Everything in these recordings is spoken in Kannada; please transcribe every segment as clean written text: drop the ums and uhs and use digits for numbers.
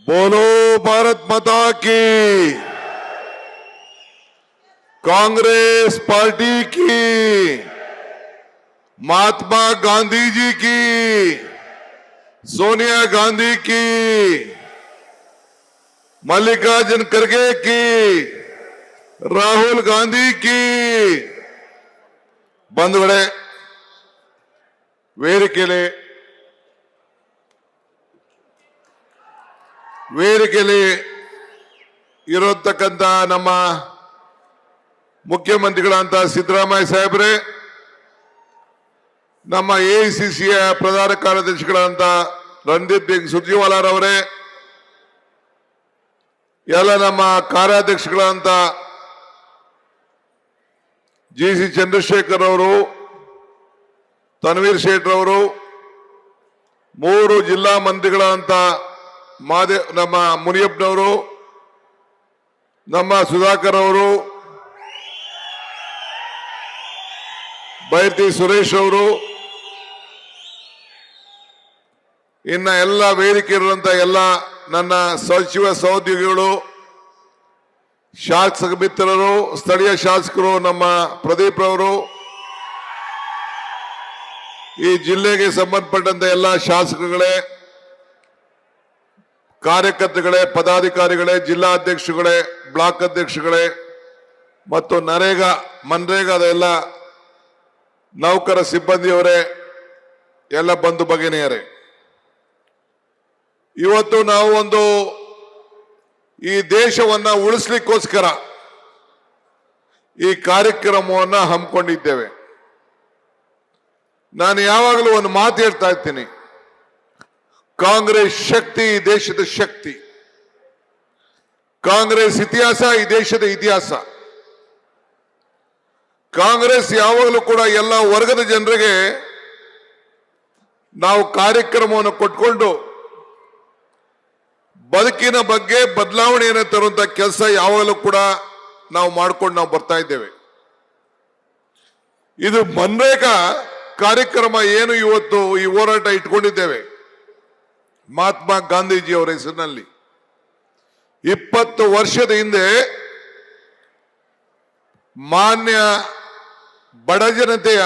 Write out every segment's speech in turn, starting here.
बोलो भारत माता की, कांग्रेस पार्टी की, महात्मा गांधी जी की, सोनिया गांधी की, मल्लिकार्जुन खड़गे की, राहुल गांधी की ಬಂಧುಗಳೇ, ವೇದಿಕೆಯಲ್ಲಿ ಇರತಕ್ಕಂತ ನಮ್ಮ ಮುಖ್ಯಮಂತ್ರಿಗಳಂತ ಸಿದ್ದರಾಮಯ್ಯ ಸಾಹೇಬ್ರೆ, ನಮ್ಮ ಎಐಸಿಸಿಯ ಪ್ರಧಾನ ಕಾರ್ಯದರ್ಶಿಗಳಂತ ರಣದೀಪ್ ಸಿಂಗ್ ಸುರ್ಜೇವಾಲಾರವರೇ, ಎಲ್ಲ ನಮ್ಮ ಕಾರ್ಯಾಧ್ಯಕ್ಷಗಳಂತ ಜಿಸಿ ಚಂದ್ರಶೇಖರ್ ಅವರು, ತನ್ವೀರ್ ಶೇಟ್ ಅವರು, 3 ಜಿಲ್ಲಾ ಮಂತ್ರಿಗಳಂತ ನಮ್ಮ ಮುನಿಯಪ್ಪನವರು, ನಮ್ಮ ಸುಧಾಕರ್ ಅವರು, ಬೈರತಿ ಸುರೇಶ್ ಅವರು, ಇನ್ನ ಎಲ್ಲ ವೇದಿಕೆ ಇರುವಂತ ಎಲ್ಲ ನನ್ನ ಸಚಿವ ಸಹೋದ್ಯೋಗಿಗಳು, ಶಾಸಕ ಮಿತ್ರರು, ಸ್ಥಳೀಯ ಶಾಸಕರು, ನಮ್ಮ ಪ್ರದೀಪ್ ರವರು, ಈ ಜಿಲ್ಲೆಗೆ ಸಂಬಂಧಪಟ್ಟಂತ ಎಲ್ಲ ಶಾಸಕರುಗಳೇ, ಕಾರ್ಯಕರ್ತರುಗಳೇ, ಪದಾಧಿಕಾರಿಗಳೇ, ಜಿಲ್ಲಾಧ್ಯಕ್ಷರುಗಳೇ, ಬ್ಲಾಕ್ ಅಧ್ಯಕ್ಷರುಗಳೇ ಮತ್ತು ಮನ್ರೇಗಾದ ಎಲ್ಲ ನೌಕರ ಸಿಬ್ಬಂದಿಯವರೇ, ಎಲ್ಲ ಬಂಧು ಭಗಿನಿಯರೇ, ಇವತ್ತು ನಾವು ಒಂದು ಈ ದೇಶವನ್ನ ಉಳಿಸ್ಲಿಕ್ಕೋಸ್ಕರ ಈ ಕಾರ್ಯಕ್ರಮವನ್ನ ಹಮ್ಮಿಕೊಂಡಿದ್ದೇವೆ. ನಾನು ಯಾವಾಗಲೂ ಒಂದು ಮಾತು ಹೇಳ್ತಾ ಇರ್ತೀನಿ, ಕಾಂಗ್ರೆಸ್ ಶಕ್ತಿ ಈ ದೇಶದ ಶಕ್ತಿ, ಕಾಂಗ್ರೆಸ್ ಇತಿಹಾಸ ಈ ದೇಶದ ಇತಿಹಾಸ. ಕಾಂಗ್ರೆಸ್ ಯಾವಾಗಲೂ ಕೂಡ ಎಲ್ಲ ವರ್ಗದ ಜನರಿಗೆ ನಾವು ಕಾರ್ಯಕ್ರಮವನ್ನು ಕೊಟ್ಕೊಂಡು ಬದುಕಿನ ಬಗ್ಗೆ ಬದಲಾವಣೆಯನ್ನು ತರುವಂತ ಕೆಲಸ ಯಾವಾಗಲೂ ಕೂಡ ನಾವು ಮಾಡ್ಕೊಂಡು ಬರ್ತಾ ಇದ್ದೇವೆ. ಇದು ಮನ್ರೇಗಾ ಕಾರ್ಯಕ್ರಮ ಏನು ಇವತ್ತು ಈ ಹೋರಾಟ ಇಟ್ಕೊಂಡಿದ್ದೇವೆ, ಮಹಾತ್ಮ ಗಾಂಧೀಜಿ ಅವರ ಹೆಸರಿನಲ್ಲಿ 20 ವರ್ಷದ ಹಿಂದೆ ಮಾನ್ಯ ಬಡ ಜನತೆಯ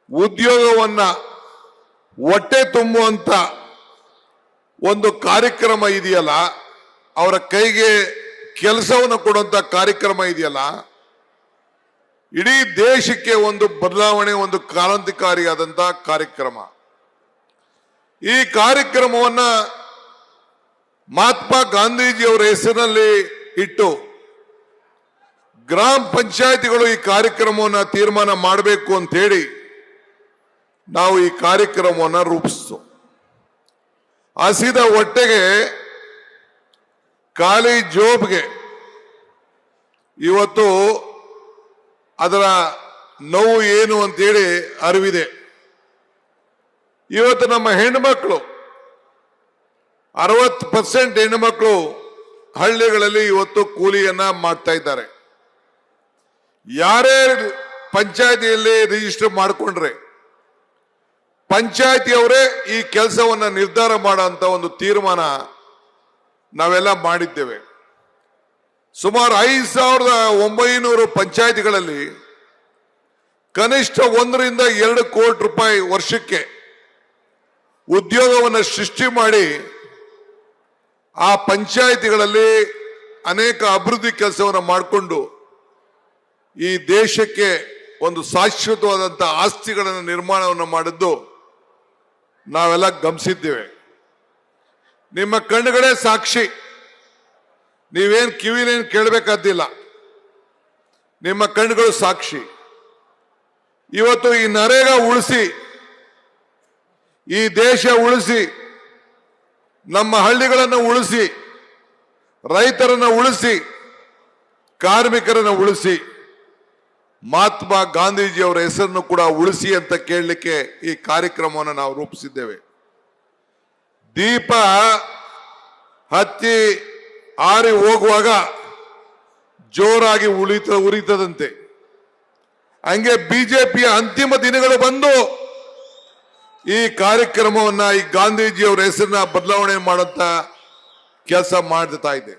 ಉದ್ಯೋಗವನ್ನ ಹೊಟ್ಟೆ ತುಂಬುವಂತ ಒಂದು ಕಾರ್ಯಕ್ರಮ ಇದೆಯಲ್ಲ, ಅವರ ಕೈಗೆ ಕೆಲಸವನ್ನು ಕೊಡುವಂತ ಕಾರ್ಯಕ್ರಮ ಇದೆಯಲ್ಲ, ಇಡೀ ದೇಶಕ್ಕೆ ಒಂದು ಬದಲಾವಣೆ, ಒಂದು ಕ್ರಾಂತಿಕಾರಿಯಾದಂತಹ ಕಾರ್ಯಕ್ರಮ. ಈ ಕಾರ್ಯಕ್ರಮವನ್ನ ಮಹಾತ್ಮ ಗಾಂಧೀಜಿ ಅವರ ಹೆಸರಿನಲ್ಲಿ ಇಟ್ಟು ಗ್ರಾಮ ಪಂಚಾಯತಿಗಳು ಈ ಕಾರ್ಯಕ್ರಮವನ್ನು ತೀರ್ಮಾನ ಮಾಡಬೇಕು ಅಂತ ಹೇಳಿ ನಾವು ಈ ಕಾರ್ಯಕ್ರಮವನ್ನು ರೂಪಿಸ್ತು. ಹಸಿದ ಹೊಟ್ಟೆಗೆ, ಖಾಲಿ ಜೋಬ್ಗೆ ಇವತ್ತು ಅದರ ನೋವು ಏನು ಅಂತೇಳಿ ಅರಿವಿದೆ. ಇವತ್ತು ನಮ್ಮ ಹೆಣ್ಣುಮಕ್ಕಳು 60% ಹೆಣ್ಣುಮಕ್ಕಳು ಹಳ್ಳಿಗಳಲ್ಲಿ ಇವತ್ತು ಕೂಲಿಯನ್ನ ಮಾಡ್ತಾ ಇದ್ದಾರೆ. ಯಾರೇ ಪಂಚಾಯತಿಯಲ್ಲಿ ರಿಜಿಸ್ಟರ್ ಮಾಡಿಕೊಂಡ್ರೆ ಪಂಚಾಯತಿಯವರೇ ಈ ಕೆಲಸವನ್ನ ನಿರ್ಧಾರ ಮಾಡುವಂತ ಒಂದು ತೀರ್ಮಾನ ನಾವೆಲ್ಲ ಮಾಡಿದ್ದೇವೆ. ಸುಮಾರು 5,900 ಪಂಚಾಯತಿಗಳಲ್ಲಿ ಕನಿಷ್ಠ 1 ರಿಂದ 2 ಕೋಟಿ ರೂಪಾಯಿ ವರ್ಷಕ್ಕೆ ಉದ್ಯೋಗವನ್ನು ಸೃಷ್ಟಿ ಮಾಡಿ ಆ ಪಂಚಾಯತಿಗಳಲ್ಲಿ ಅನೇಕ ಅಭಿವೃದ್ಧಿ ಕೆಲಸವನ್ನು ಮಾಡಿಕೊಂಡು ಈ ದೇಶಕ್ಕೆ ಒಂದು ಶಾಶ್ವತವಾದಂತಹ ಆಸ್ತಿಗಳನ್ನು ನಿರ್ಮಾಣವನ್ನು ಮಾಡಿದ್ದು ನಾವೆಲ್ಲ ಗಮನಿಸಿದ್ದೇವೆ. ನಿಮ್ಮ ಕಣ್ಣುಗಳೇ ಸಾಕ್ಷಿ, ನೀವೇನ್ ಕಿವಿಲೇನು ಕೇಳಬೇಕಾದಿಲ್ಲ, ನಿಮ್ಮ ಕಣ್ಣುಗಳು ಸಾಕ್ಷಿ. ಇವತ್ತು ಈ ನರೇಗಾ ಉಳಿಸಿ, ಈ ದೇಶ ಉಳಿಸಿ, ನಮ್ಮ ಹಳ್ಳಿಗಳನ್ನು ಉಳಿಸಿ, ರೈತರನ್ನು ಉಳಿಸಿ, ಕಾರ್ಮಿಕರನ್ನು ಉಳಿಸಿ, ಮಹಾತ್ಮ ಗಾಂಧೀಜಿ ಅವರ ಹೆಸರನ್ನು ಕೂಡ ಉಳಿಸಿ ಅಂತ ಕೇಳಲಿಕ್ಕೆ ಈ ಕಾರ್ಯಕ್ರಮವನ್ನು ನಾವು ರೂಪಿಸಿದ್ದೇವೆ. ದೀಪ ಹತ್ತಿ ಆರಿ ಹೋಗುವಾಗ ಜೋರಾಗಿ ಉರಿತದಂತೆ, ಹಂಗೆ ಬಿಜೆಪಿಯ ಅಂತಿಮ ದಿನಗಳು ಬಂದು ಈ ಕಾರ್ಯಕ್ರಮವನ್ನ, ಈ ಗಾಂಧೀಜಿ ಅವರ ಹೆಸರನ್ನ ಬದಲಾವಣೆ ಮಾಡುವಂತ ಕೆಲಸ ಮಾಡ್ತಾ ಇದೆ.